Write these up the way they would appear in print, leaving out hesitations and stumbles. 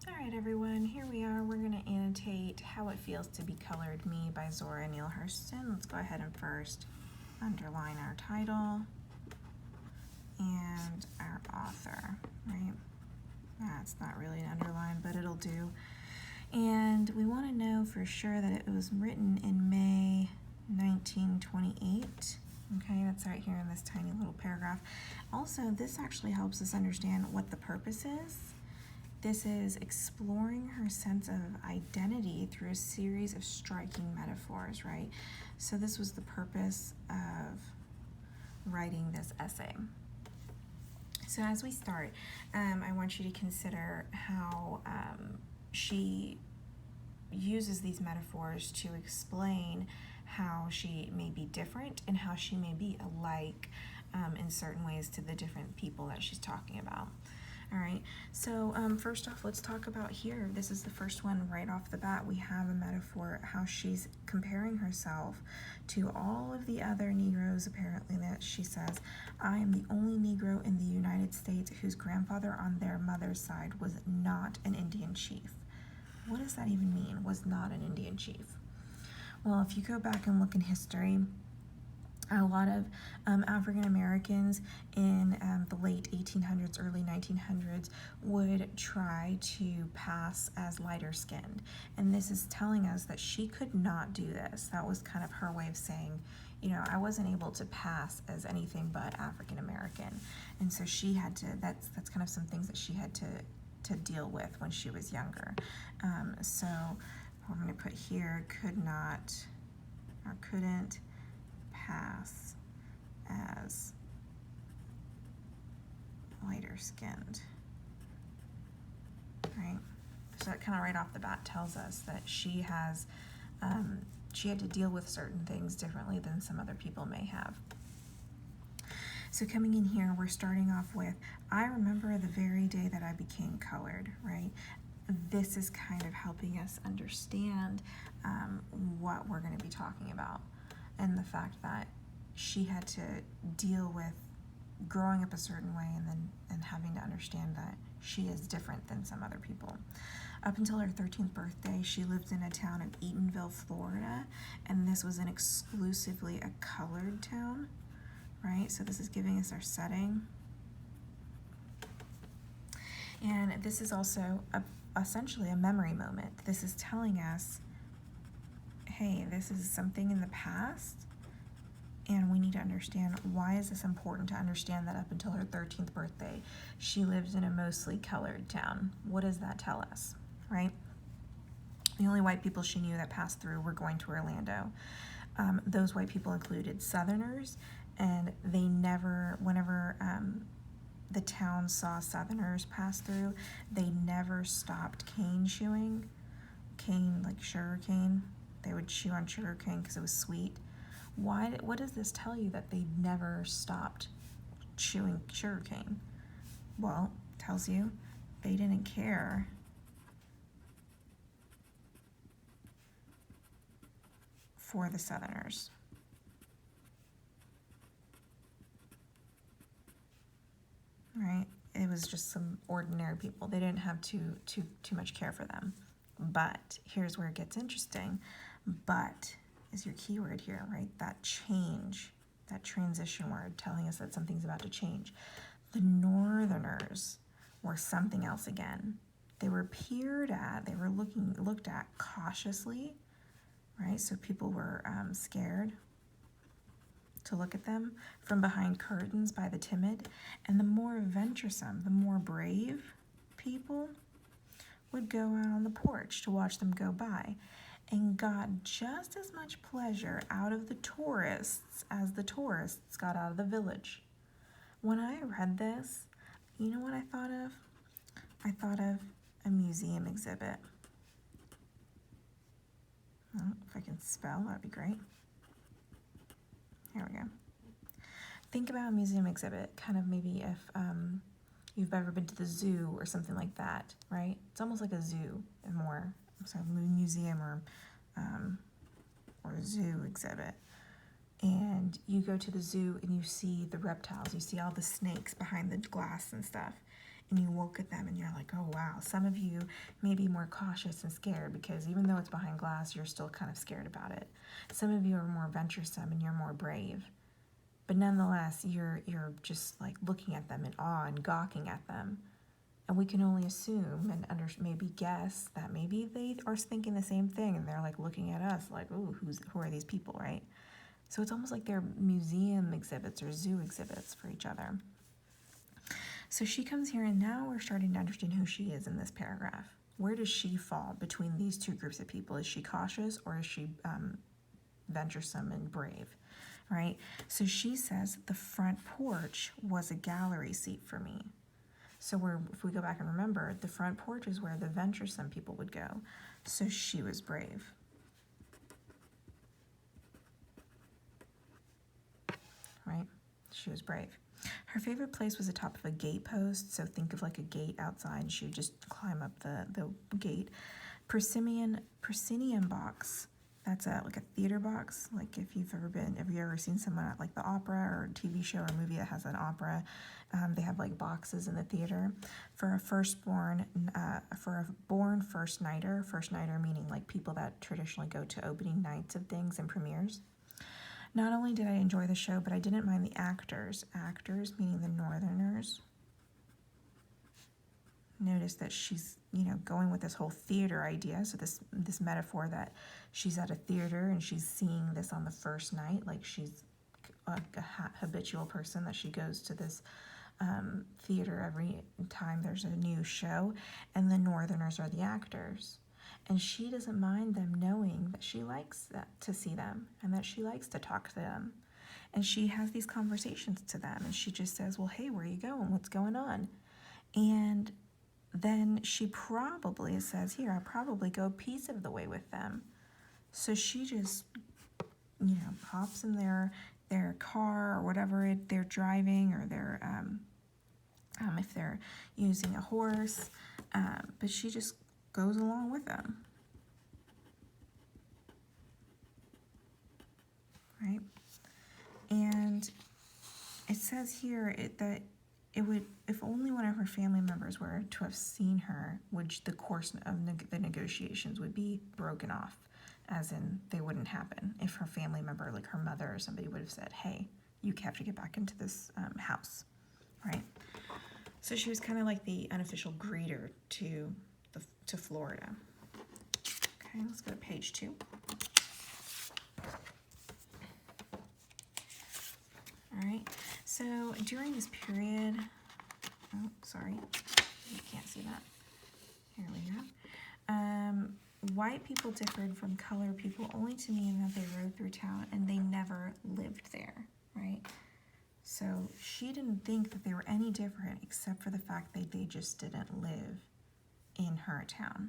All right, everyone, here we are. We're going to annotate How It Feels to Be Colored Me by Zora Neale Hurston. Let's go ahead and first underline our title and our author, right? That's not really an underline, but it'll do. And we want to know for sure that it was written in May 1928. Okay, that's right here in this tiny little paragraph. Also, this actually helps us understand what the purpose is. This is exploring her sense of identity through a series of striking metaphors, right? So this was the purpose of writing this essay. So as we start, I want you to consider how she uses these metaphors to explain how she may be different and how she may be alike in certain ways to the different people that she's talking about. All right, so first off, let's talk about here. This is the first one right off the bat. We have a metaphor, how she's comparing herself to all of the other Negroes, apparently, that she says, I am the only Negro in the United States whose grandfather on their mother's side was not an Indian chief. What does that even mean, was not an Indian chief? Well, if you go back and look in history, a lot of African Americans in the late 1800s, early 1900s would try to pass as lighter skinned. And this is telling us that she could not do this. That was kind of her way of saying, you know, I wasn't able to pass as anything but African American. And so she had to, that's kind of some things that she had to deal with when she was younger. So we're going to put here, could not or couldn't pass as lighter skinned, right? So that kind of right off the bat tells us that she has, she had to deal with certain things differently than some other people may have. So coming in here, we're starting off with, I remember the very day that I became colored, right? This is kind of helping us understand what we're going to be talking about, and the fact that she had to deal with growing up a certain way and having to understand that she is different than some other people. Up until her 13th birthday, she lived in a town of Eatonville, Florida, and this was an exclusively a colored town, right? So this is giving us our setting. And this is also essentially a memory moment. This is telling us, hey, this is something in the past, and we need to understand, why is this important to understand that up until her 13th birthday, she lived in a mostly colored town? What does that tell us, right? The only white people she knew that passed through were going to Orlando. Those white people included Southerners, and they never, whenever the town saw Southerners pass through, they never stopped cane chewing. Cane, like sugar cane. They would chew on sugar cane because it was sweet. What does this tell you that they never stopped chewing sugar cane? Well, it tells you they didn't care for the Southerners. Right? It was just some ordinary people. They didn't have too much care for them. But here's where it gets interesting. But is your keyword here, right? That change, that transition word telling us that something's about to change. The Northerners were something else again. They were peered at, they were looked at cautiously, right? So people were scared to look at them from behind curtains by the timid. And the more venturesome, the more brave people would go out on the porch to watch them go by, and got just as much pleasure out of the tourists as the tourists got out of the village. When I read this, you know what I thought of? I thought of a museum exhibit. Well, if I can spell, that'd be great. Here we go. Think about a museum exhibit, kind of maybe if you've ever been to the zoo or something like that, right? It's almost like a zoo, museum or a zoo exhibit. And you go to the zoo and you see the reptiles, you see all the snakes behind the glass and stuff. and you look at them and you're like, oh wow. Some of you may be more cautious and scared because even though it's behind glass, you're still kind of scared about it. Some of you are more venturesome and you're more brave. But nonetheless, you're just like looking at them in awe and gawking at them. And we can only assume and maybe guess that maybe they are thinking the same thing and they're like looking at us like, ooh, who are these people, right? So it's almost like they're museum exhibits or zoo exhibits for each other. So she comes here, and now we're starting to understand who she is in this paragraph. Where does she fall between these two groups of people? Is she cautious or is she venturesome and brave, right? So she says the front porch was a gallery seat for me. So if we go back and remember, the front porch is where the venturesome people would go. So she was brave. Right? She was brave. Her favorite place was the top of a gate post, so think of like a gate outside. She would just climb up the gate. Proscenium box, that's like a theater box. Like have you ever seen someone at like the opera or a TV show or a movie that has an opera? They have like boxes in the theater. For a born first nighter meaning like people that traditionally go to opening nights of things and premieres. Not only did I enjoy the show, but I didn't mind the actors. Actors, meaning the Northerners. Notice that she's, going with this whole theater idea. So this metaphor that she's at a theater and she's seeing this on the first night, like she's a habitual person that she goes to this theater every time there's a new show. And the Northerners are the actors. And she doesn't mind them knowing that she likes to see them and that she likes to talk to them. And she has these conversations to them. And she just says, well, hey, where are you going? What's going on? And then she probably says, here, I'll probably go a piece of the way with them. So she just, hops in their car or whatever they're driving, or they're, if they're using a horse. But she just goes along with them, right? And it says here that it would, if only one of her family members were to have seen her, which the course of the negotiations would be broken off, as in they wouldn't happen. If her family member, like her mother or somebody, would have said, hey, you have to get back into this house, right? So she was kind of like the unofficial greeter to Florida. Okay, let's go to page 2. All right, so during this period, oh, sorry, you can't see that. Here we go. White people differed from colored people only to mean that they rode through town and they never lived there, right? So she didn't think that they were any different except for the fact that they just didn't live in her town.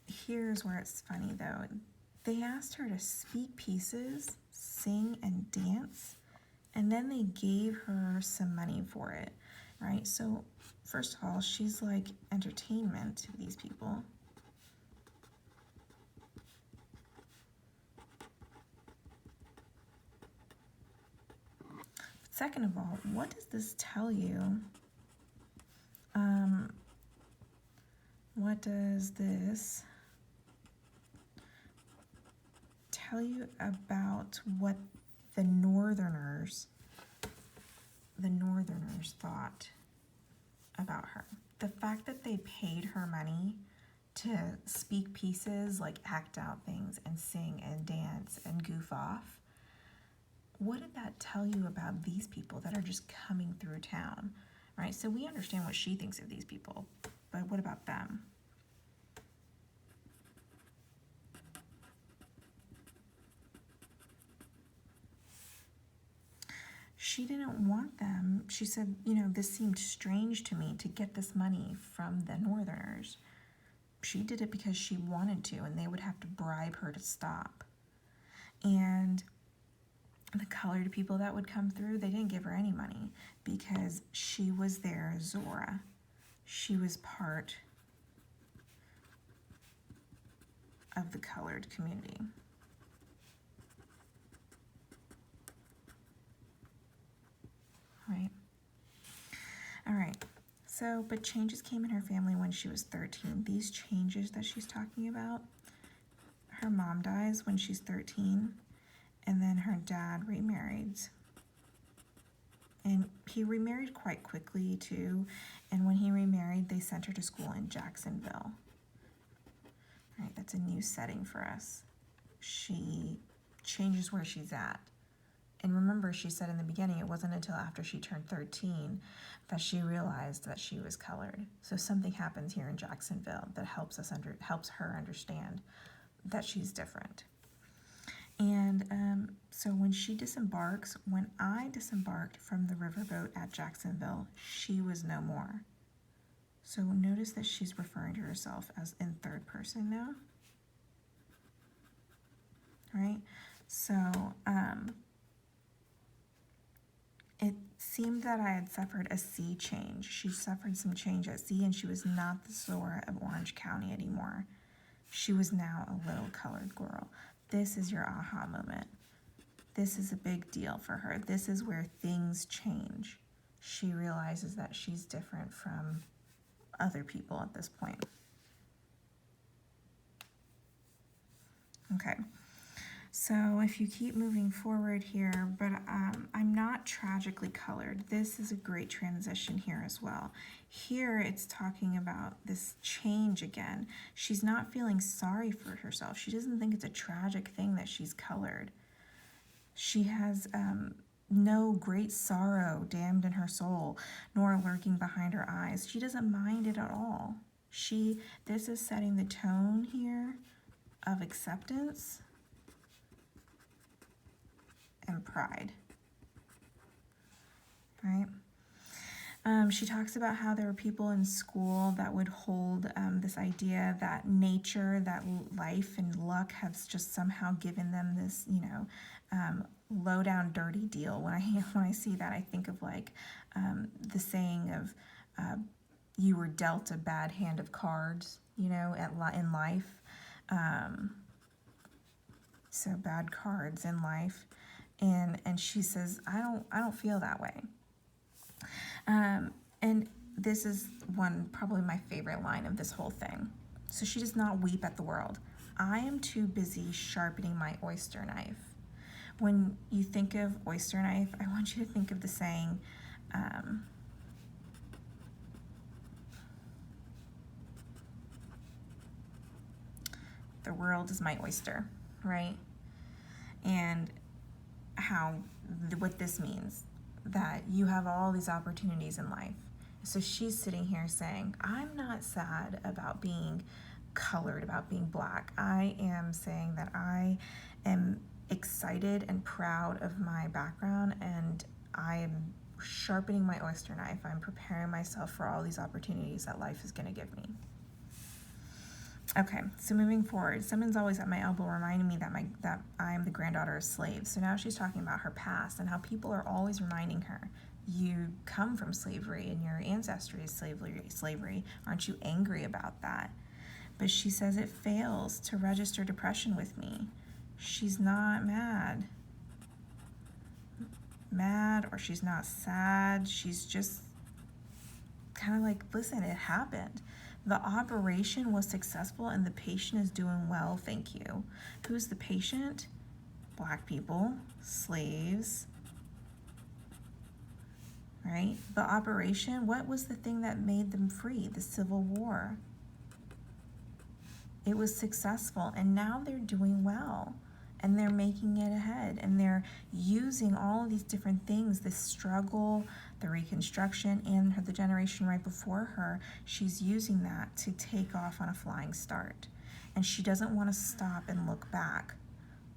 Here's where it's funny though. They asked her to speak pieces, sing and dance, and then they gave her some money for it, right? So first of all, she's like entertainment to these people. Second of all, what does this tell you? What does this tell you about what the Northerners thought about her? The fact that they paid her money to speak pieces, like act out things and sing and dance and goof off, what did that tell you about these people that are just coming through town, right? So we understand what she thinks of these people, but what about them? She didn't want them. She said, this seemed strange to me to get this money from the Northerners. She did it because she wanted to, and they would have to bribe her to stop. And the colored people that would come through, they didn't give her any money because she was their Zora. She was part of the colored community. Right? All right. So, but changes came in her family when she was 13. These changes that she's talking about, her mom dies when she's 13, and then her dad remarries. And he remarried quite quickly too. And when he remarried, they sent her to school in Jacksonville. All right, that's a new setting for us. She changes where she's at. And remember, she said in the beginning, it wasn't until after she turned 13 that she realized that she was colored. So something happens here in Jacksonville that helps her understand that she's different. And so when I disembarked from the riverboat at Jacksonville, she was no more. So notice that she's referring to herself as in third person now. Right? So it seemed that I had suffered a sea change. She suffered some change at sea, and she was not the Zora of Orange County anymore. She was now a little colored girl. This is your aha moment. This is a big deal for her. This is where things change. She realizes that she's different from other people at this point. Okay. So if you keep moving forward here, but I'm not tragically colored. This is a great transition here as well. Here it's talking about this change again. She's not feeling sorry for herself. She doesn't think it's a tragic thing that she's colored. She has no great sorrow damned in her soul, nor lurking behind her eyes. She doesn't mind it at all. This is setting the tone here of acceptance and pride, right? She talks about how there were people in school that would hold this idea that nature, that life and luck has just somehow given them this, low down dirty deal. When I see that, I think of like the saying of you were dealt a bad hand of cards, in life. So bad cards in life. And she says, I don't feel that way. And this is probably my favorite line of this whole thing. So she does not weep at the world. I am too busy sharpening my oyster knife. When you think of oyster knife, I want you to think of the saying, the world is my oyster, right? And what this means, that you have all these opportunities in life. So she's sitting here saying, I'm not sad about being colored, about being black. I am saying that I am excited and proud of my background, and I am sharpening my oyster knife. I'm preparing myself for all these opportunities that life is going to give me. Okay, so moving forward, someone's always at my elbow reminding me that I am the granddaughter of slaves. So now she's talking about her past and how people are always reminding her, you come from slavery and your ancestry is slavery. Aren't you angry about that? But she says it fails to register depression with me. She's not mad, or she's not sad. She's just kind of like, listen, it happened. The operation was successful and the patient is doing well, thank you. Who's the patient? Black people, slaves, right? The operation, what was the thing that made them free? The Civil War. It was successful, and now they're doing well, and they're making it ahead, and they're using all of these different things, the struggle, the Reconstruction, and the generation right before her. She's using that to take off on a flying start, and she doesn't want to stop and look back,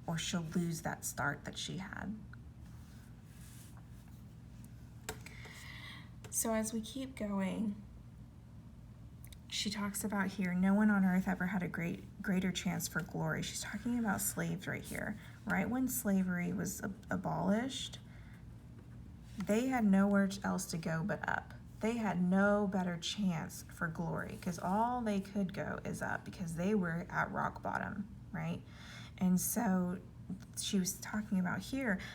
or she'll lose that start that she had. So as we keep going, she talks about here, no one on earth ever had a greater chance for glory. She's talking about slaves right here. Right when slavery was abolished, they had nowhere else to go but up. They had no better chance for glory because all they could go is up because they were at rock bottom, right? And so she was talking about here,